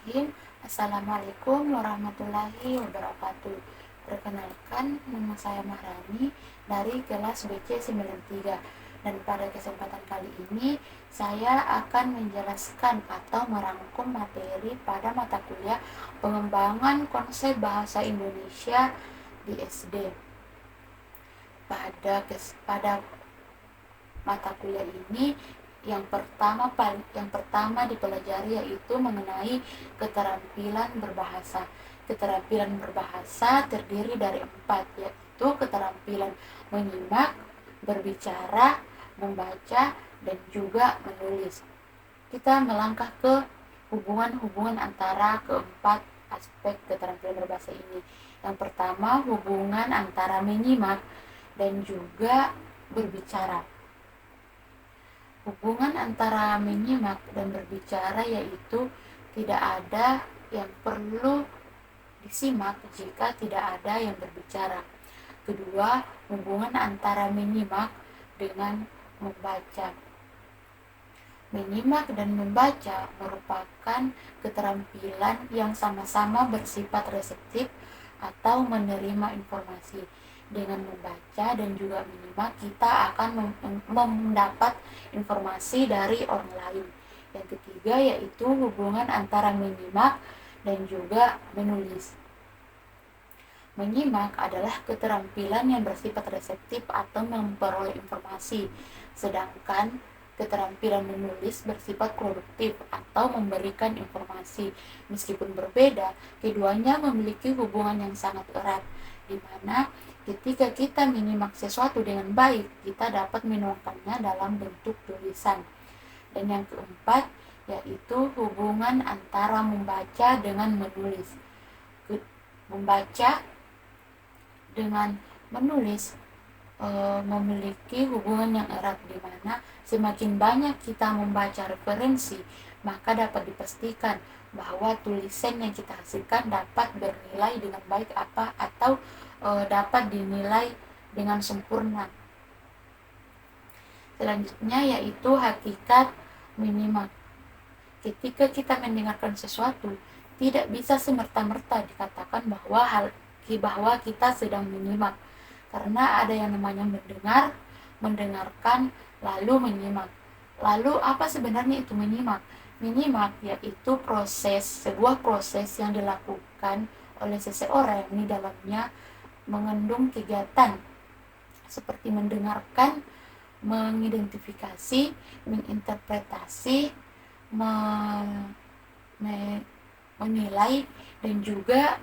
Bismillahirrahmanirrahim. Assalamualaikum warahmatullahi wabarakatuh. Perkenalkan, nama saya Mahrani dari kelas BC93. Dan pada kesempatan kali ini, saya akan menjelaskan atau merangkum materi pada mata kuliah pengembangan konsep bahasa Indonesia di SD. Pada mata kuliah ini yang pertama dipelajari yaitu mengenai keterampilan berbahasa. Keterampilan berbahasa terdiri dari 4, yaitu keterampilan menyimak, berbicara, membaca, dan juga menulis. Kita melangkah ke hubungan antara keempat aspek keterampilan berbahasa ini. Yang pertama, hubungan antara menyimak dan juga berbicara. Hubungan antara menyimak dan berbicara yaitu tidak ada yang perlu disimak jika tidak ada yang berbicara. Kedua, hubungan antara menyimak dengan membaca. Menyimak dan membaca merupakan keterampilan yang sama-sama bersifat reseptif atau menerima informasi. Dengan membaca dan juga menyimak, kita akan mendapat informasi dari orang lain. Yang ketiga yaitu hubungan antara menyimak dan juga menulis. Menyimak adalah keterampilan yang bersifat reseptif atau memperoleh informasi, sedangkan keterampilan menulis bersifat produktif atau memberikan informasi. Meskipun berbeda, keduanya memiliki hubungan yang sangat erat, di mana ketika kita menyimak sesuatu dengan baik, kita dapat menuangkannya dalam bentuk tulisan. Dan yang keempat, yaitu hubungan antara membaca dengan menulis. Membaca dengan menulis memiliki hubungan yang erat, di mana semakin banyak kita membaca referensi, maka dapat dipastikan bahwa tulisan yang kita hasilkan dapat bernilai dengan baik atau dapat dinilai dengan sempurna. Selanjutnya yaitu hakikat menyimak. Ketika kita mendengarkan sesuatu, tidak bisa semerta-merta dikatakan bahwa kita sedang menyimak, karena ada yang namanya mendengarkan, lalu menyimak. Lalu apa sebenarnya itu menyimak? Menyimak yaitu sebuah proses yang dilakukan oleh seseorang yang di dalamnya mengandung kegiatan seperti mendengarkan, mengidentifikasi, menginterpretasi, menilai, dan juga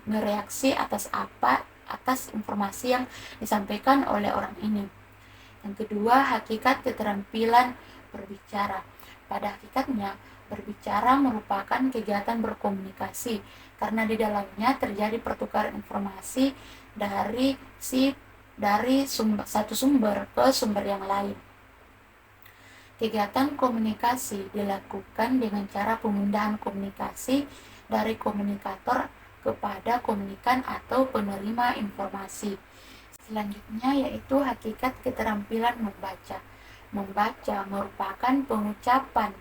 mereaksi atas informasi yang disampaikan oleh orang ini. Yang kedua, hakikat keterampilan berbicara. Pada hakikatnya, berbicara merupakan kegiatan berkomunikasi, karena di dalamnya terjadi pertukaran informasi dari satu sumber ke sumber yang lain. Kegiatan komunikasi dilakukan dengan cara pemindahan komunikasi dari komunikator kepada komunikan atau penerima informasi. Selanjutnya yaitu hakikat keterampilan membaca. Membaca merupakan pengucapan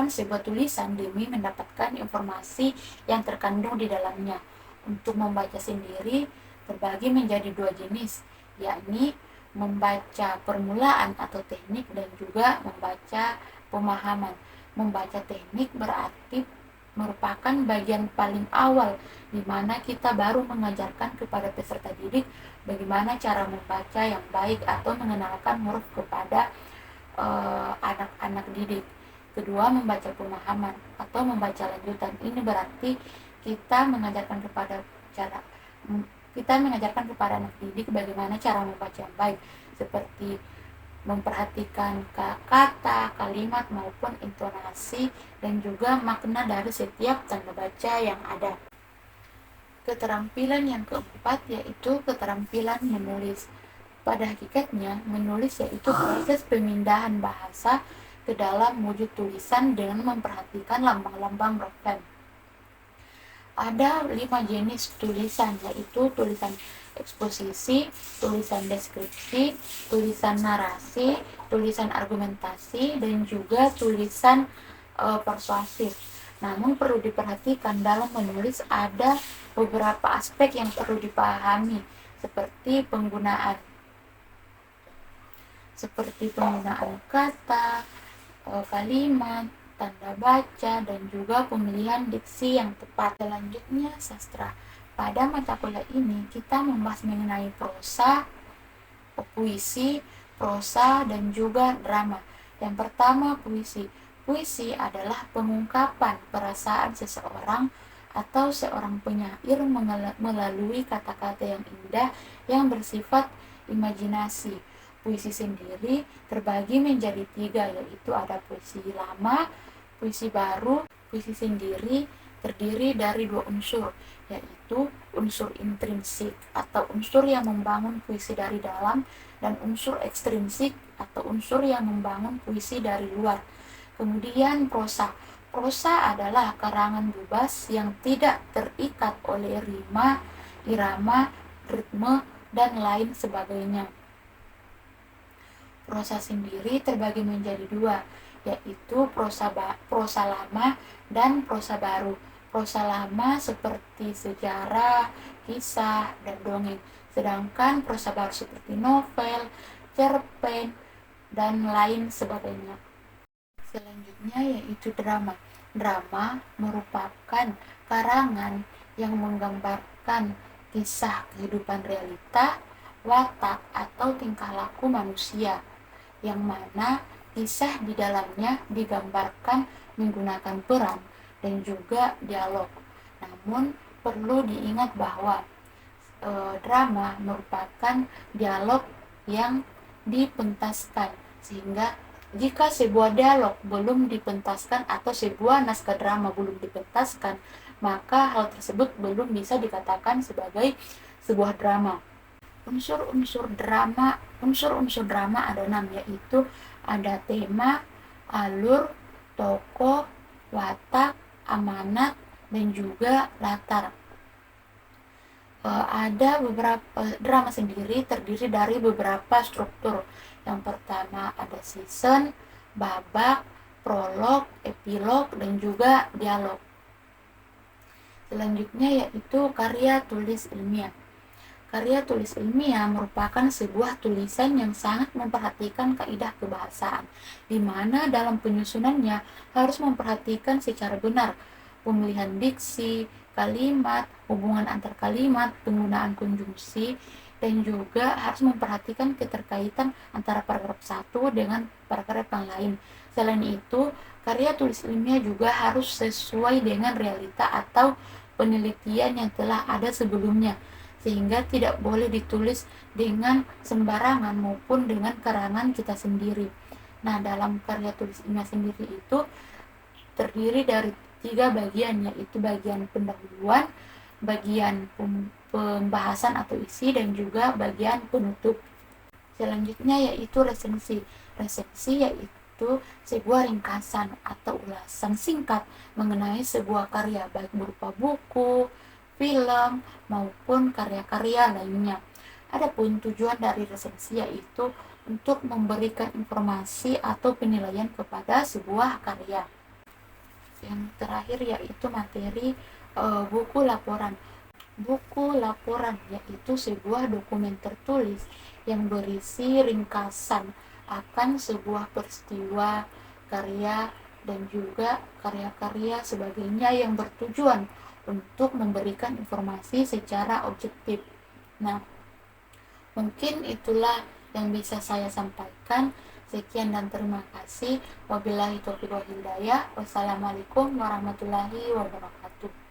sebuah tulisan demi mendapatkan informasi yang terkandung di dalamnya. Untuk membaca sendiri terbagi menjadi 2 jenis, yakni membaca permulaan atau teknik dan juga membaca pemahaman. Membaca teknik berarti merupakan bagian paling awal di mana kita baru mengajarkan kepada peserta didik bagaimana cara membaca yang baik atau mengenalkan huruf kepada anak-anak didik. Kedua, membaca pemahaman atau membaca lanjutan. Ini berarti kita mengajarkan kepada anak didik bagaimana cara membaca yang baik, seperti memperhatikan kata, kalimat maupun intonasi, dan juga makna dari setiap tanda baca yang ada. Keterampilan yang keempat yaitu keterampilan menulis. Pada hakikatnya, menulis yaitu proses pemindahan bahasa ke dalam wujud tulisan dengan memperhatikan lambang-lambang grafem. Ada 5 jenis tulisan, yaitu tulisan eksposisi, tulisan deskripsi, tulisan narasi, tulisan argumentasi, dan juga tulisan persuasif. Namun perlu diperhatikan dalam menulis ada beberapa aspek yang perlu dipahami seperti penggunaan kata, kalimat, tanda baca, dan juga pemilihan diksi yang tepat. Selanjutnya, sastra. Pada mata kuliah ini, kita membahas mengenai prosa, puisi, prosa, dan juga drama. Yang pertama, puisi. Puisi adalah pengungkapan perasaan seseorang atau seorang penyair melalui kata-kata yang indah yang bersifat imajinasi. Puisi sendiri terbagi menjadi 3, yaitu ada puisi lama, puisi baru. Puisi sendiri terdiri dari 2 unsur, yaitu unsur intrinsik atau unsur yang membangun puisi dari dalam, dan unsur ekstrinsik atau unsur yang membangun puisi dari luar. Kemudian prosa. Prosa adalah karangan bebas yang tidak terikat oleh rima, irama, ritme, dan lain sebagainya. Prosa sendiri terbagi menjadi 2, yaitu prosa lama dan prosa baru. Prosa lama seperti sejarah, kisah, dan dongeng. Sedangkan prosa baru seperti novel, cerpen, dan lain sebagainya. Selanjutnya yaitu drama. Drama merupakan karangan yang menggambarkan kisah kehidupan realita, watak, atau tingkah laku manusia, yang mana kisah di dalamnya digambarkan menggunakan peran dan juga dialog. Namun perlu diingat bahwa drama merupakan dialog yang dipentaskan, sehingga jika sebuah dialog belum dipentaskan atau sebuah naskah drama belum dipentaskan, maka hal tersebut belum bisa dikatakan sebagai sebuah drama. Unsur-unsur drama ada 6, yaitu ada tema, alur, tokoh, watak, amanat, dan juga latar. Ada beberapa drama sendiri terdiri dari beberapa struktur. Yang pertama ada season, babak, prolog, epilog, dan juga dialog. Selanjutnya yaitu karya tulis ilmiah. Karya tulis ilmiah merupakan sebuah tulisan yang sangat memperhatikan kaidah kebahasaan, di mana dalam penyusunannya harus memperhatikan secara benar pemilihan diksi, kalimat, hubungan antar kalimat, penggunaan konjungsi, dan juga harus memperhatikan keterkaitan antara paragraf satu dengan paragraf yang lain. Selain itu, karya tulis ilmiah juga harus sesuai dengan realita atau penelitian yang telah ada sebelumnya, sehingga tidak boleh ditulis dengan sembarangan maupun dengan karangan kita sendiri. Nah, dalam karya tulis ilmiah sendiri itu terdiri dari 3 bagian, yaitu bagian pendahuluan, bagian pembahasan atau isi, dan juga bagian penutup. Selanjutnya yaitu resensi. Resensi yaitu sebuah ringkasan atau ulasan singkat mengenai sebuah karya, baik berupa buku, film, maupun karya-karya lainnya. Adapun tujuan dari resensi yaitu untuk memberikan informasi atau penilaian kepada sebuah karya. Yang terakhir yaitu materi buku laporan. Buku laporan yaitu sebuah dokumen tertulis yang berisi ringkasan akan sebuah peristiwa, karya, dan juga karya-karya sebagainya yang bertujuan untuk memberikan informasi secara objektif. Nah, mungkin itulah yang bisa saya sampaikan. Sekian dan terima kasih. Wabillahi taufiq wal hidayah. Wassalamualaikum warahmatullahi wabarakatuh.